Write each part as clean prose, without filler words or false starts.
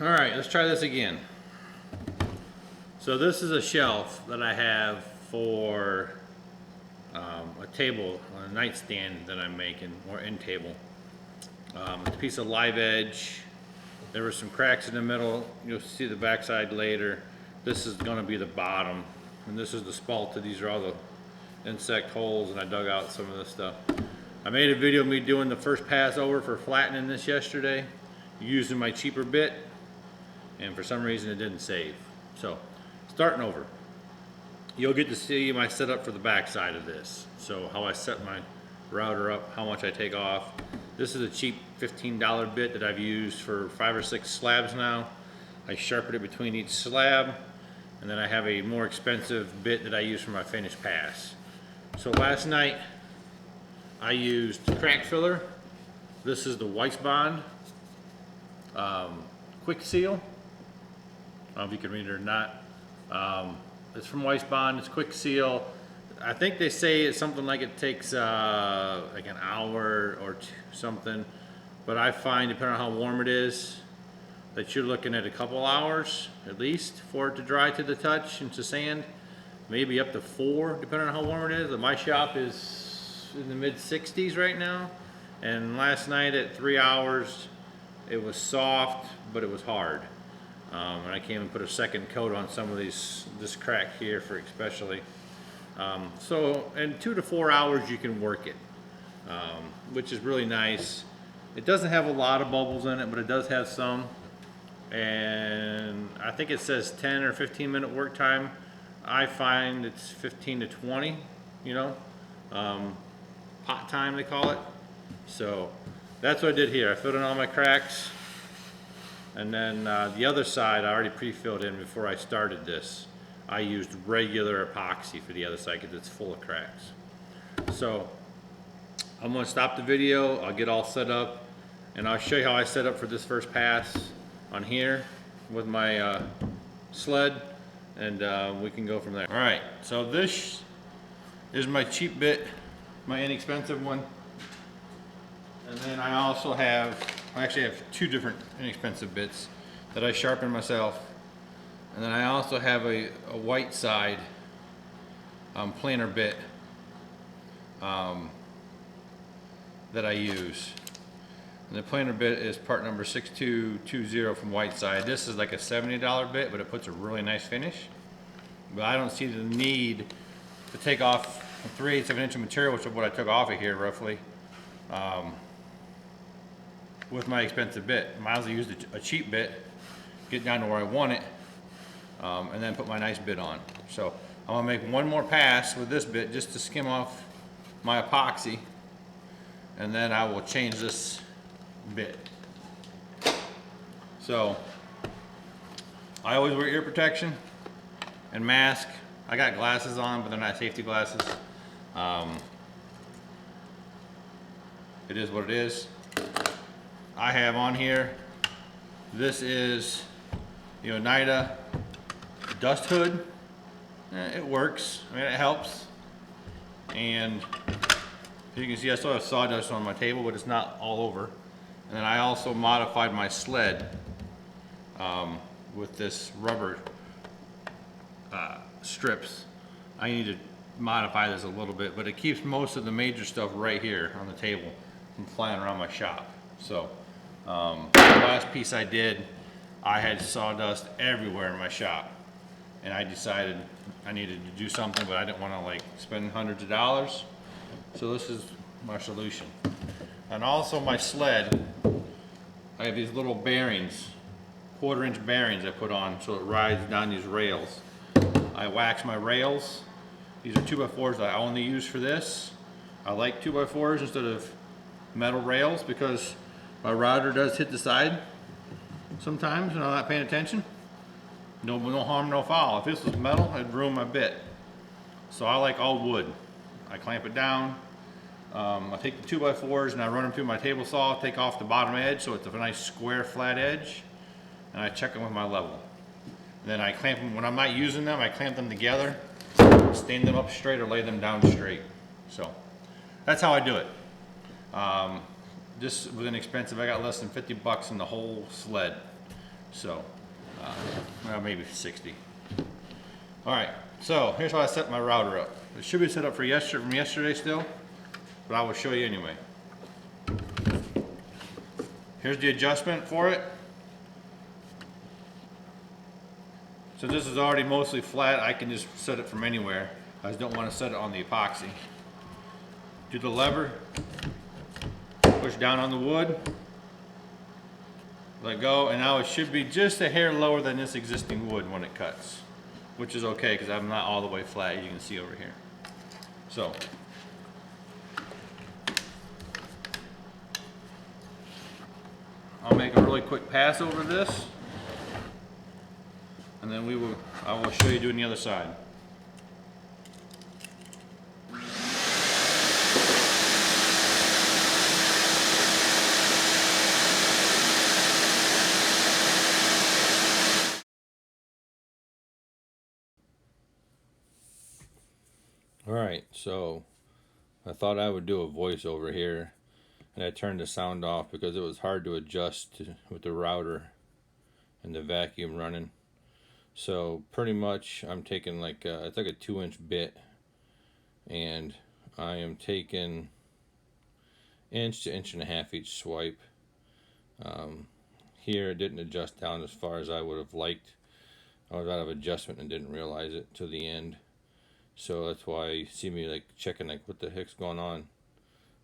All right, let's try this again. So this is a shelf that I have for a table, a nightstand that I'm making, or end table. It's a piece of live edge. There were some cracks in the middle. You'll see the backside later. This is going to be the bottom, and this is the spalta. These are all the insect holes, and I dug out some of this stuff. I made a video of me doing the first pass over for flattening this yesterday, using my cheaper bit, and for some reason it didn't save. So, starting over. You'll get to see my setup for the back side of this. So how I set my router up, how much I take off. This is a cheap $15 bit that I've used for 5 or 6 slabs now. I sharpen it between each slab, and then I have a more expensive bit that I use for my finished pass. So last night I used crack filler. This is the Weiss Bond quick seal. I don't know if you can read it or not. It's from Weiss Bond. It's quick seal. I think they say it's something like it takes like an hour or two, something. But I find, depending on how warm it is, that you're looking at a couple hours at least for it to dry to the touch and to sand. Maybe up to 4, depending on how warm it is. My shop is in the mid 60s right now. And last night at 3 hours, it was soft, but it was hard. And I came and put a second coat on some of this crack here for especially. So in 2 to 4 hours you can work it, which is really nice. It doesn't have a lot of bubbles in it, but it does have some. And I think it says 10 or 15 minute work time. I find it's 15 to 20, pot time they call it. So that's what I did here. I filled in all my cracks. And then the other side I already pre-filled in before I started this. I used regular epoxy for the other side because it's full of cracks. So I'm going to stop the video. I'll get all set up, and I'll show you how I set up for this first pass on here with my sled, and we can go from there. All right, so this is my cheap bit, my inexpensive one. And then I also have, I actually have 2 different inexpensive bits that I sharpen myself. And then I also have a white side planer bit that I use. And the planer bit is part number 6220 from White Side. This is like a $70 bit, but it puts a really nice finish. But I don't see the need to take off 3/8 of an inch of material, which is what I took off of here roughly. With my expensive bit. Might as well use a cheap bit, get down to where I want it, and then put my nice bit on. So I'm gonna make one more pass with this bit just to skim off my epoxy, and then I will change this bit. So I always wear ear protection and mask. I got glasses on, but they're not safety glasses. It is what it is. I have on here, this is the Oneida dust hood. It works, I mean it helps. And as you can see, I still have sawdust on my table, but it's not all over. And then I also modified my sled with this rubber strips. I need to modify this a little bit, but it keeps most of the major stuff right here on the table from flying around my shop. So the last piece I did, I had sawdust everywhere in my shop, and I decided I needed to do something, but I didn't want to like spend hundreds of dollars. So this is my solution. And also my sled, I have these little bearings, 1/4 inch bearings I put on so it rides down these rails. I wax my rails. These are 2x4s that I only use for this. I like 2x4s instead of metal rails because my router does hit the side sometimes and I'm not paying attention. No harm, no foul. If this was metal, it'd ruin my bit. So I like all wood. I clamp it down. I take the 2x4s and I run them through my table saw, take off the bottom edge so it's a nice square flat edge, and I check them with my level. And then I clamp them, when I'm not using them, I clamp them together, stand them up straight or lay them down straight. So that's how I do it. This was inexpensive. I got less than 50 bucks in the whole sled. So, well, maybe 60. All right, so here's how I set my router up. It should be set up from yesterday still, but I will show you anyway. Here's the adjustment for it. So this is already mostly flat. I can just set it from anywhere. I just don't want to set it on the epoxy. Do the lever, push down on the wood, let go, and now it should be just a hair lower than this existing wood when it cuts, which is okay because I'm not all the way flat, as you can see over here. So, I'll make a really quick pass over this, and then I will show you doing the other side. Alright, so I thought I would do a voice over here, and I turned the sound off because it was hard to adjust with the router and the vacuum running. So pretty much I'm taking like it's like a 2-inch bit, and I am taking 1 to 1.5 inches each swipe. Here it didn't adjust down as far as I would have liked. I was out of adjustment and didn't realize it till the end. So that's why you see me like checking like what the heck's going on.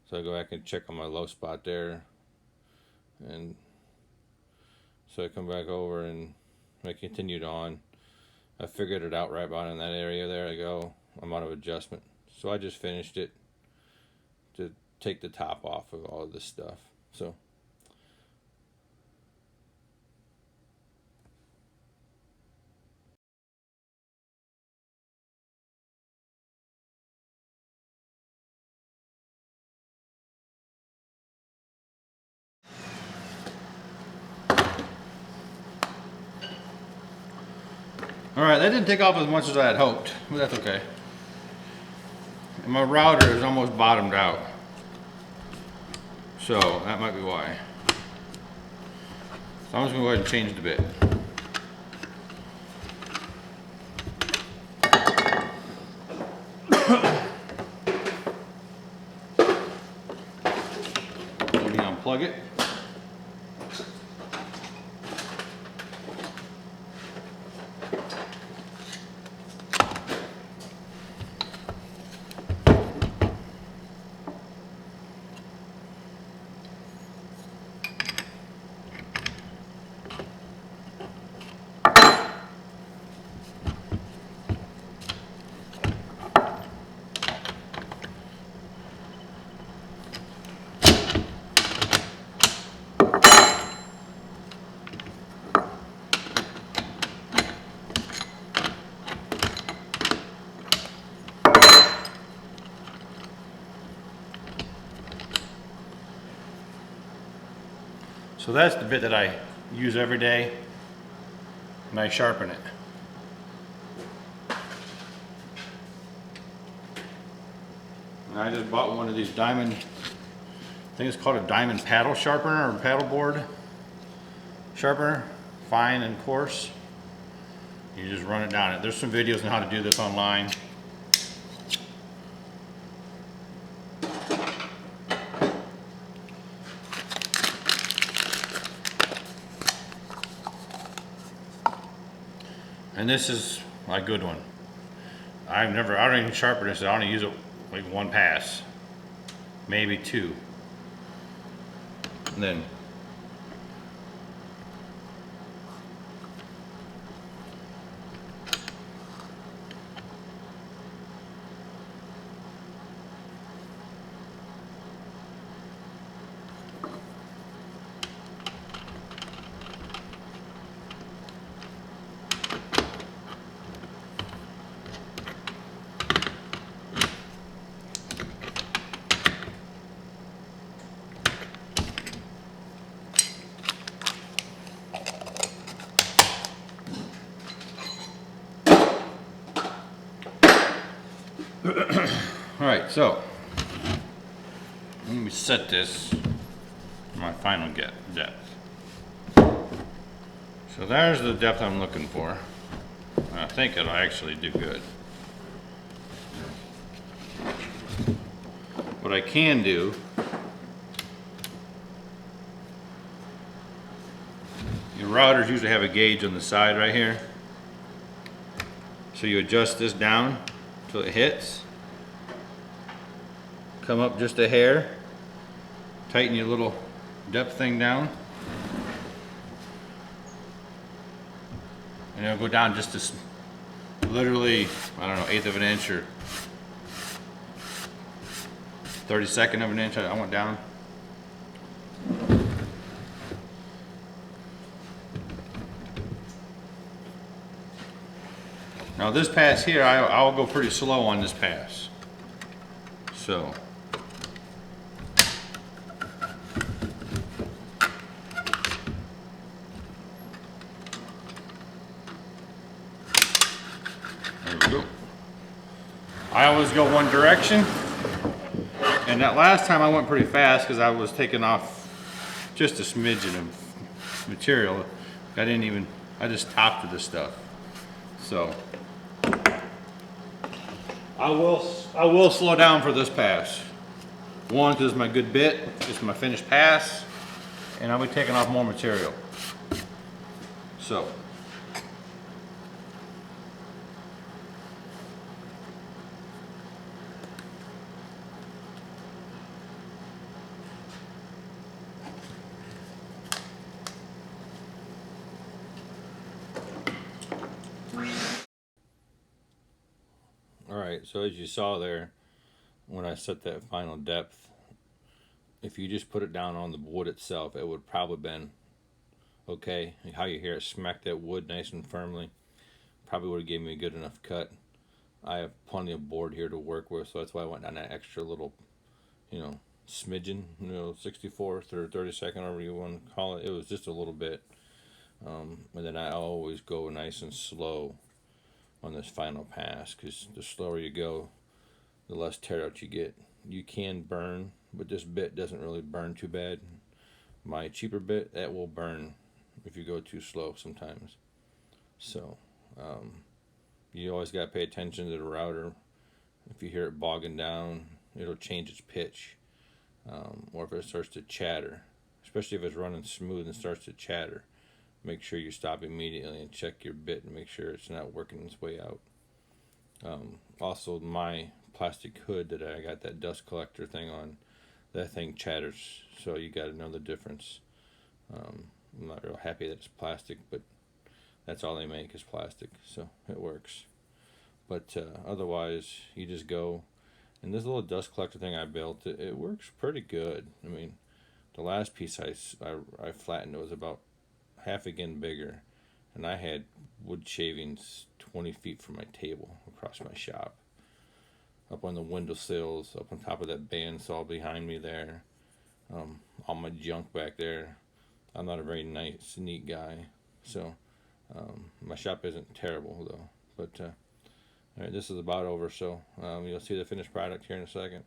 So I go back and check on my low spot there, and so I come back over and I continued on. I figured it out right about in that area. There I go. I'm out of adjustment. So I just finished it to take the top off of all of this stuff. So alright, that didn't take off as much as I had hoped, but that's okay. And my router is almost bottomed out, so that might be why. So I'm just going to go ahead and change the bit. Let me unplug it. So that's the bit that I use every day, and I sharpen it. And I just bought one of these diamond, I think it's called a diamond paddle sharpener or paddle board sharpener, fine and coarse. You just run it down. There's some videos on how to do this online. And this is my good one. I don't even sharpen this, I only use it like one pass, maybe two. And then alright, so let me set this to my final depth. So there's the depth I'm looking for. I think it'll actually do good. What I can do, your routers usually have a gauge on the side right here. So you adjust this down till it hits. Come up just a hair. Tighten your little depth thing down. And it'll go down just to literally, I don't know, 1/8 of an inch or 32nd of an inch. I went down. Now this pass here, I'll go pretty slow on this pass. So. There we go. I always go one direction. And that last time I went pretty fast because I was taking off just a smidgen of material. I just topped this stuff. So I will slow down for this pass. One, because it's my good bit, it's my finished pass, and I'll be taking off more material. So. Alright, so as you saw there, when I set that final depth, if you just put it down on the wood itself, it would probably been okay. How you hear it smack that wood nice and firmly, probably would have given me a good enough cut. I have plenty of board here to work with, so that's why I went down that extra little, smidgen, 64th or 32nd, whatever you want to call it. It was just a little bit. And then I always go nice and slow on this final pass, because the slower you go, the less tear out you get. You can burn, but this bit doesn't really burn too bad. My cheaper bit, that will burn if you go too slow sometimes. So you always got to pay attention to the router. If you hear it bogging down, it'll change its pitch, or if it starts to chatter, especially if it's running smooth and starts to chatter. Make sure you stop immediately and check your bit and make sure it's not working its way out. Also, my plastic hood that I got that dust collector thing on, that thing chatters, so you got to know the difference. I'm not real happy that it's plastic, but that's all they make is plastic, so it works. But otherwise, you just go, and this little dust collector thing I built, it works pretty good. I mean, the last piece I flattened, it was about half again bigger, and I had wood shavings 20 feet from my table across my shop, up on the windowsills, up on top of that bandsaw behind me there, all my junk back there. I'm not a very nice, neat guy, so my shop isn't terrible though. But all right, this is about over, so you'll see the finished product here in a second.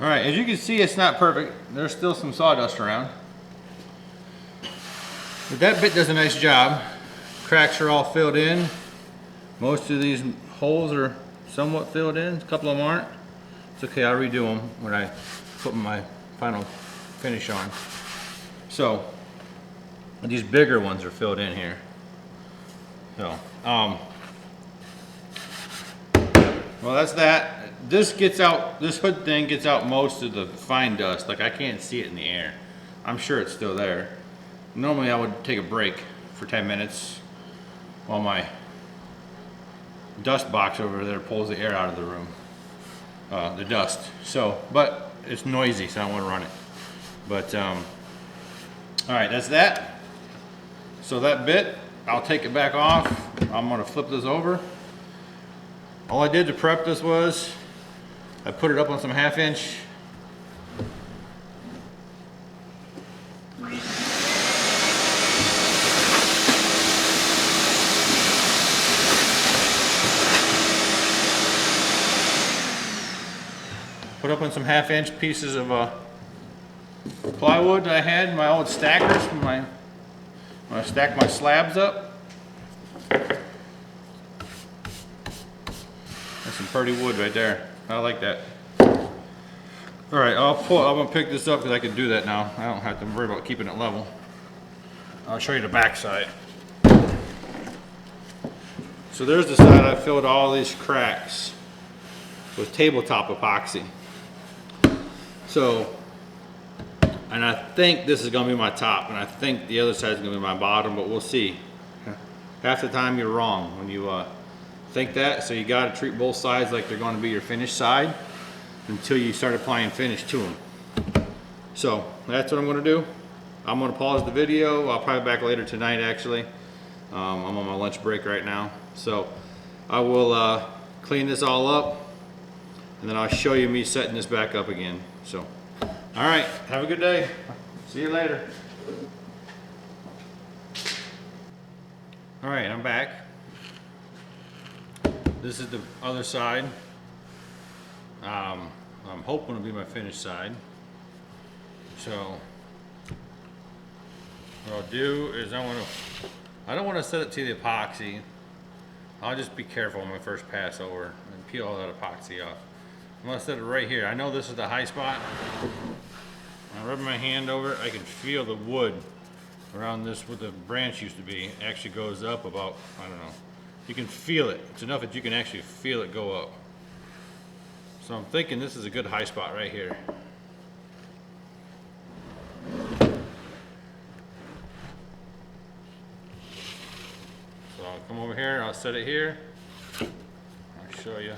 All right, as you can see, it's not perfect. There's still some sawdust around. But that bit does a nice job. Cracks are all filled in. Most of these holes are somewhat filled in. A couple of them aren't. It's okay, I'll redo them when I put my final finish on. So, these bigger ones are filled in here. So, well, that's that. This hood thing gets out most of the fine dust. Like, I can't see it in the air. I'm sure it's still there. Normally I would take a break for 10 minutes while my dust box over there pulls the air out of the room, the dust. So, but it's noisy, so I don't want to run it. But, all right, that's that. So that bit, I'll take it back off. I'm gonna flip this over. All I did to prep this was I put it up on some 1/2 inch open some 1/2-inch pieces of plywood that I had in my old stackers when I stack my slabs up. That's some pretty wood right there. I like that. All right, I'm gonna pick this up because I can do that now. I don't have to worry about keeping it level. I'll show you the back side. So there's the side I filled all these cracks with tabletop epoxy. So, and I think this is gonna be my top, and I think the other side is gonna be my bottom, but we'll see. Half the time you're wrong when you think that, so you gotta treat both sides like they're gonna be your finished side until you start applying finish to them. So that's what I'm gonna do. I'm gonna pause the video. I'll probably be back later tonight actually. I'm on my lunch break right now. So I will clean this all up and then I'll show you me setting this back up again. So, all right, have a good day. See you later. All right, I'm back. This is the other side. I'm hoping it'll be my finished side. So what I'll do is I don't want to set it to the epoxy. I'll just be careful on my first pass over and peel all that epoxy off. I'm gonna set it right here. I know this is the high spot. I rub my hand over it, I can feel the wood around this where the branch used to be. It actually goes up about, I don't know. You can feel it. It's enough that you can actually feel it go up. So I'm thinking this is a good high spot right here. So I'll come over here, I'll set it here. I'll show you.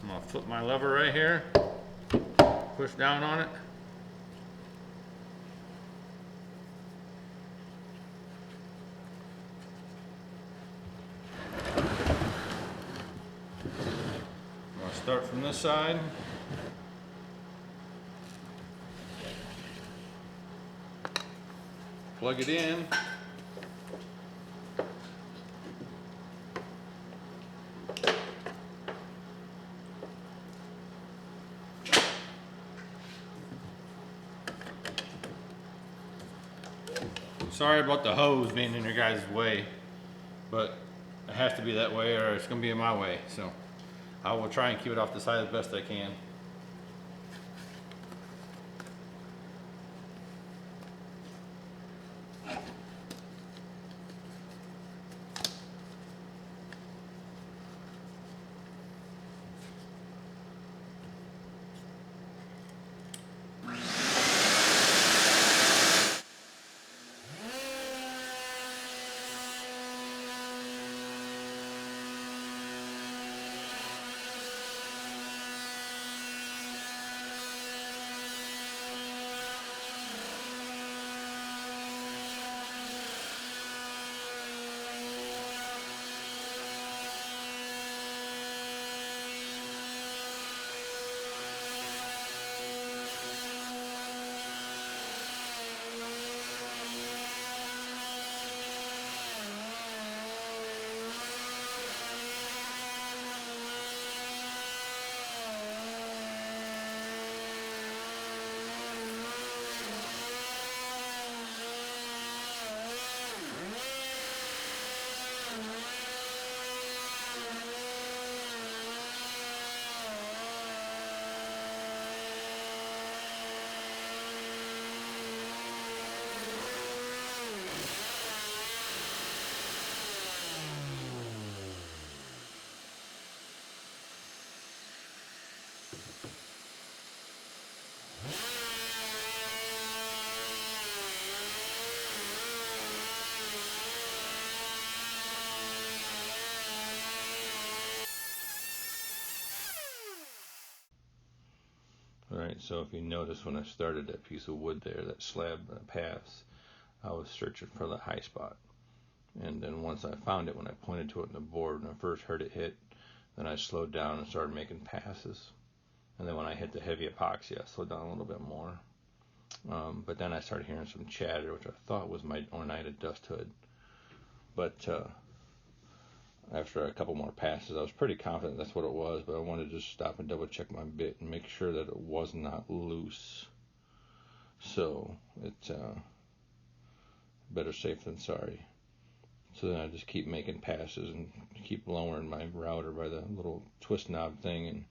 I'm gonna flip my lever right here, push down on it. I'll start from this side. Plug it in. Sorry about the hose being in your guys' way, but it has to be that way or it's gonna be in my way. So I will try and keep it off the side as best I can. Alright, so if you notice when I started that piece of wood there, that slab pass, I was searching for the high spot. And then once I found it, when I pointed to it on the board, when I first heard it hit, then I slowed down and started making passes. And then when I hit the heavy epoxy, I slowed down a little bit more. But then I started hearing some chatter, which I thought was my ornamented dust hood. But after a couple more passes. I was pretty confident that's what it was, but I wanted to just stop and double check my bit and make sure that it was not loose. So it's better safe than sorry. So then I just keep making passes and keep lowering my router by the little twist knob thing and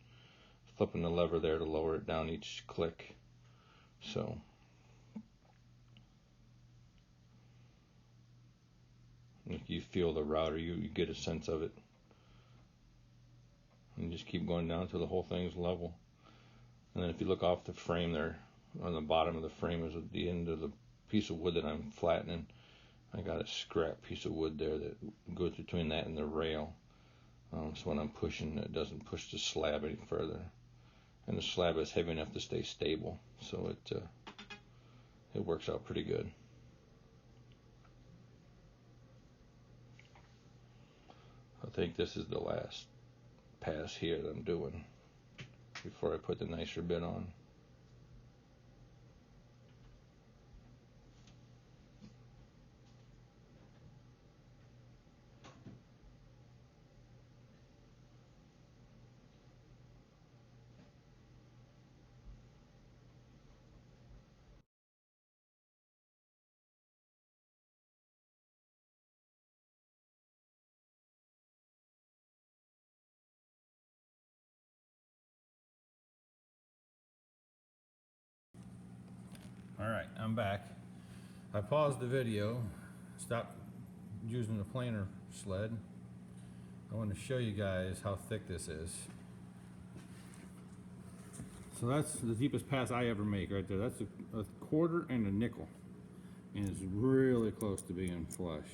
flipping the lever there to lower it down each click. So if you feel the router, you get a sense of it. And just keep going down until the whole thing's level. And then if you look off the frame there, on the bottom of the frame is at the end of the piece of wood that I'm flattening. I got a scrap piece of wood there that goes between that and the rail. So when I'm pushing, it doesn't push the slab any further. And the slab is heavy enough to stay stable, so it works out pretty good. I think this is the last pass here that I'm doing before I put the nicer bit on. All right, I'm back. I paused the video, stopped using the planer sled. I want to show you guys how thick this is. So that's the deepest pass I ever make right there. That's a quarter and a nickel. And it's really close to being flush.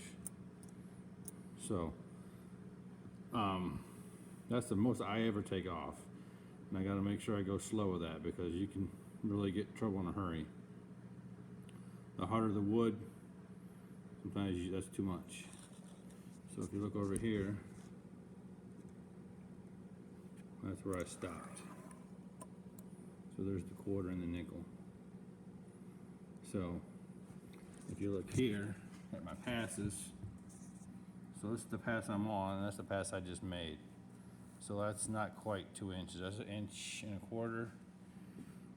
So, that's the most I ever take off. And I gotta make sure I go slow with that because you can really get in trouble in a hurry. The harder the wood, sometimes that's too much. So if you look over here, that's where I stopped. So there's the quarter and the nickel. So if you look here at my passes, so this is the pass I'm on, and that's the pass I just made. So that's not quite 2 inches. That's 1.25 inches,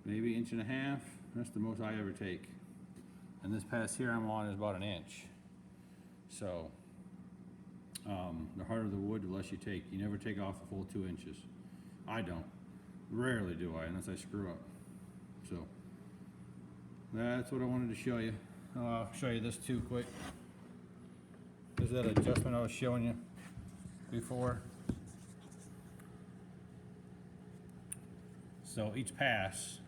maybe 1.5 inches. That's the most I ever take. And this pass here I'm on is about 1 inch. So the harder the wood, the less you take. You never take off a full 2 inches. I don't. Rarely do I, unless I screw up. So that's what I wanted to show you. I'll show you this too quick. This is that adjustment I was showing you before. So each pass,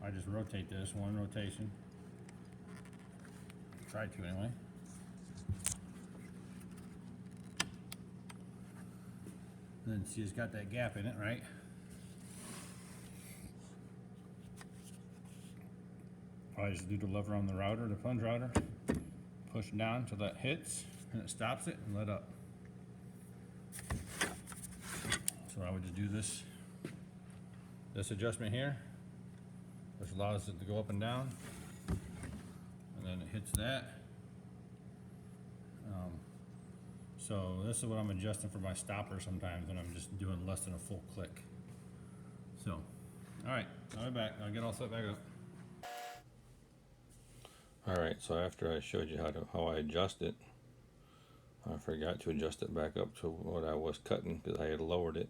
I just rotate this, one rotation. Try to anyway. Then see it's got that gap in it, right? I just do the lever on the router, the plunge router, push it down until that hits, and it stops it and let up. So I would just do this adjustment here, which allows it to go up and down, and then it hits that. So this is what I'm adjusting for my stopper sometimes when I'm just doing less than a full click. So, all right, I'll be back. I'll get all set back up. All right, so after I showed you how I adjust it, I forgot to adjust it back up to what I was cutting because I had lowered it.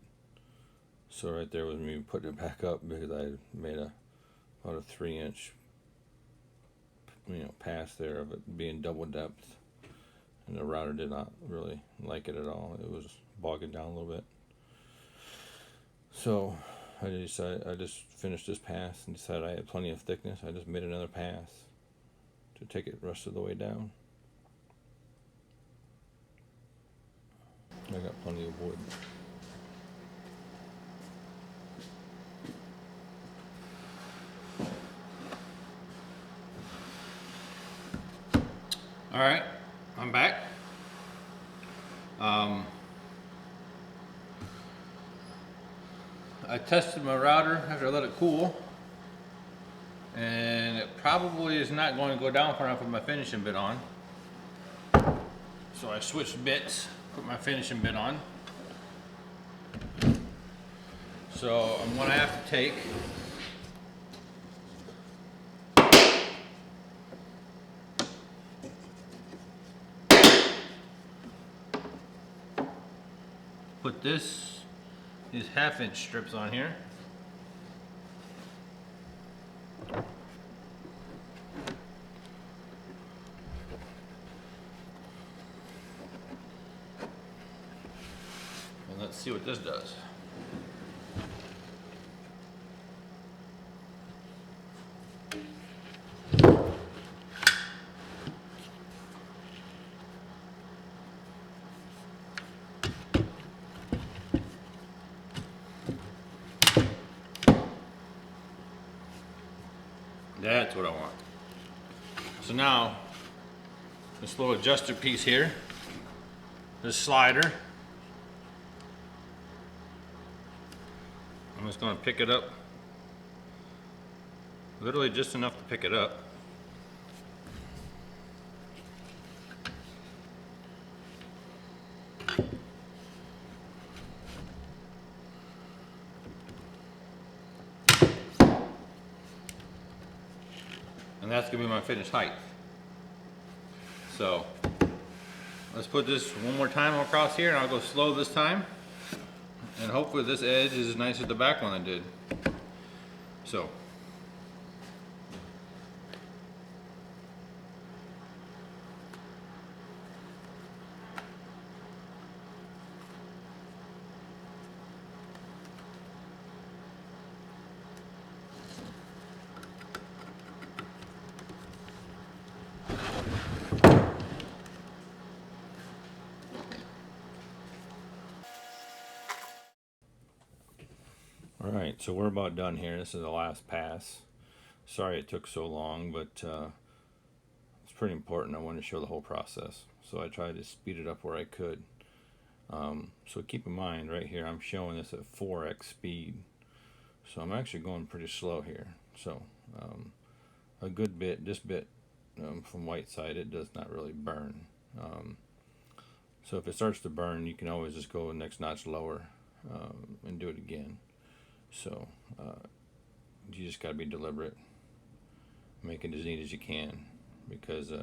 So right there was me putting it back up because I made about a 3-inch pass there of it being double depth. And the router did not really like it at all. It was bogging down a little bit. So I just finished this pass and decided I had plenty of thickness. I just made another pass to take it the rest of the way down. I got plenty of wood. All right, I'm back. I tested my router after I let it cool, and it probably is not going to go down far enough with my finishing bit on. So I switched bits. Put my finishing bit on. So I'm going to have to take put these 1/2-inch strips on here. And let's see what this does. That's what I want. So now, this little adjuster piece here, this slider, I'm just going to pick it up, literally just enough to pick it up. And that's going to be my finished height. So let's put this one more time across here, and I'll go slow this time. And hopefully this edge is as nice as the back one I did. So. Alright, so we're about done here. This is the last pass. Sorry it took so long, but it's pretty important. I wanted to show the whole process. So I tried to speed it up where I could. So keep in mind, right here, I'm showing this at 4x speed. So I'm actually going pretty slow here. So a good bit, this bit from white side, it does not really burn. So if it starts to burn, you can always just go the next notch lower and do it again. So you just got to be deliberate, make it as neat as you can, because you're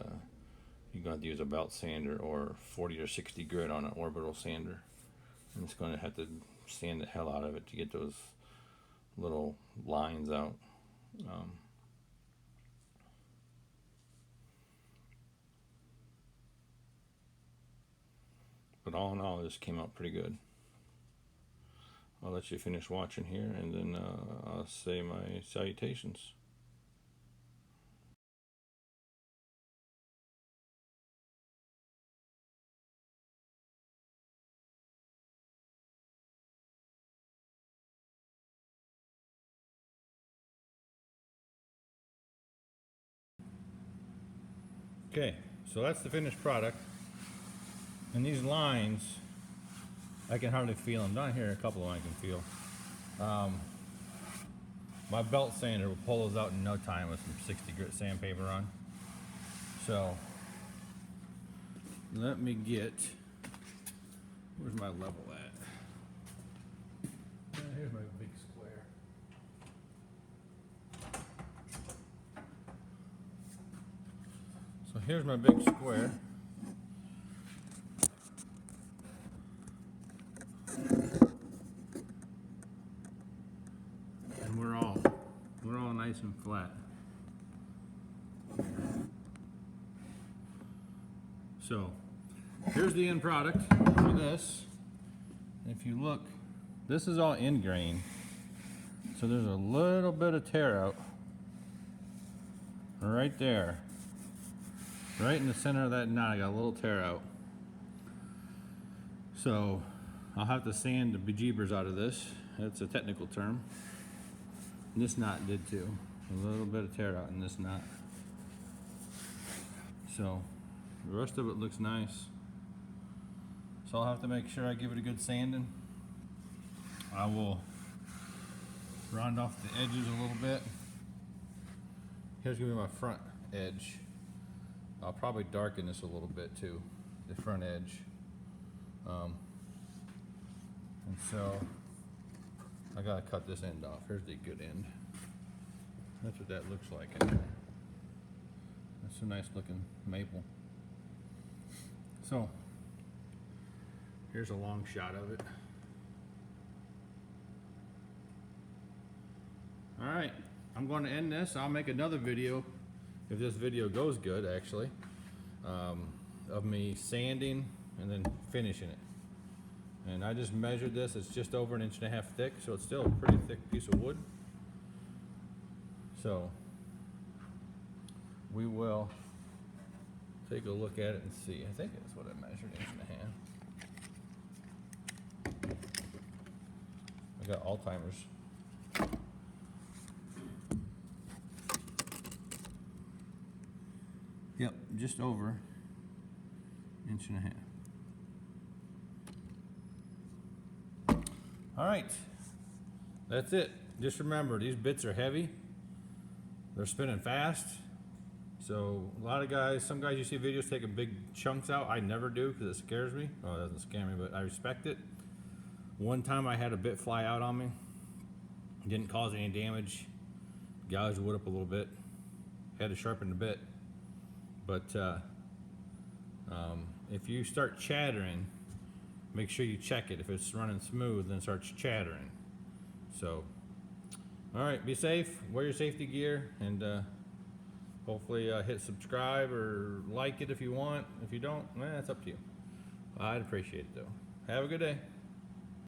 going to have to use a belt sander or 40 or 60 grit on an orbital sander, and it's going to have to sand the hell out of it to get those little lines out. But all in all, this came out pretty good. I'll let you finish watching here, and then I'll say my salutations. Okay, so that's the finished product. And these lines, I can hardly feel them. Down here, a couple of them I can feel. My belt sander will pull those out in no time with some 60 grit sandpaper on. So let me get, where's my level at? Here's my big square. So here's my big square. And we're all nice and flat. So here's the end product for this. If you look, this is all end grain. So there's a little bit of tear out right there. Right in the center of that knot, I got a little tear out. So I'll have to sand the bejeebers out of this. That's a technical term. And this knot did too. A little bit of tear out in this knot. So the rest of it looks nice. So I'll have to make sure I give it a good sanding. I will round off the edges a little bit. Here's gonna be my front edge. I'll probably darken this a little bit too, the front edge. And so I gotta cut this end off. Here's the good end. That's what that looks like in there. That's a nice looking maple. So here's a long shot of it. All right, I'm going to end this. I'll make another video, if this video goes good actually, of me sanding and then finishing it. And I just measured this. It's just over 1.5 inches thick, so it's still a pretty thick piece of wood. So we will take a look at it and see. I think that's what I measured, 1.5 inches. I got Alzheimer's. Yep, just over 1.5 inches. All right, that's it. Just remember, these bits are heavy. They're spinning fast. So a lot of guys, some guys you see videos taking big chunks out. I never do because it scares me. Well, it doesn't scare me, but I respect it. One time I had a bit fly out on me. It didn't cause any damage. Gouged the wood up a little bit. Had to sharpen the bit. But if you start chattering, make sure you check it. If it's running smooth, then it starts chattering. So, all right, be safe, wear your safety gear, and hopefully hit subscribe or like it if you want. If you don't, that's up to you. I'd appreciate it though. Have a good day.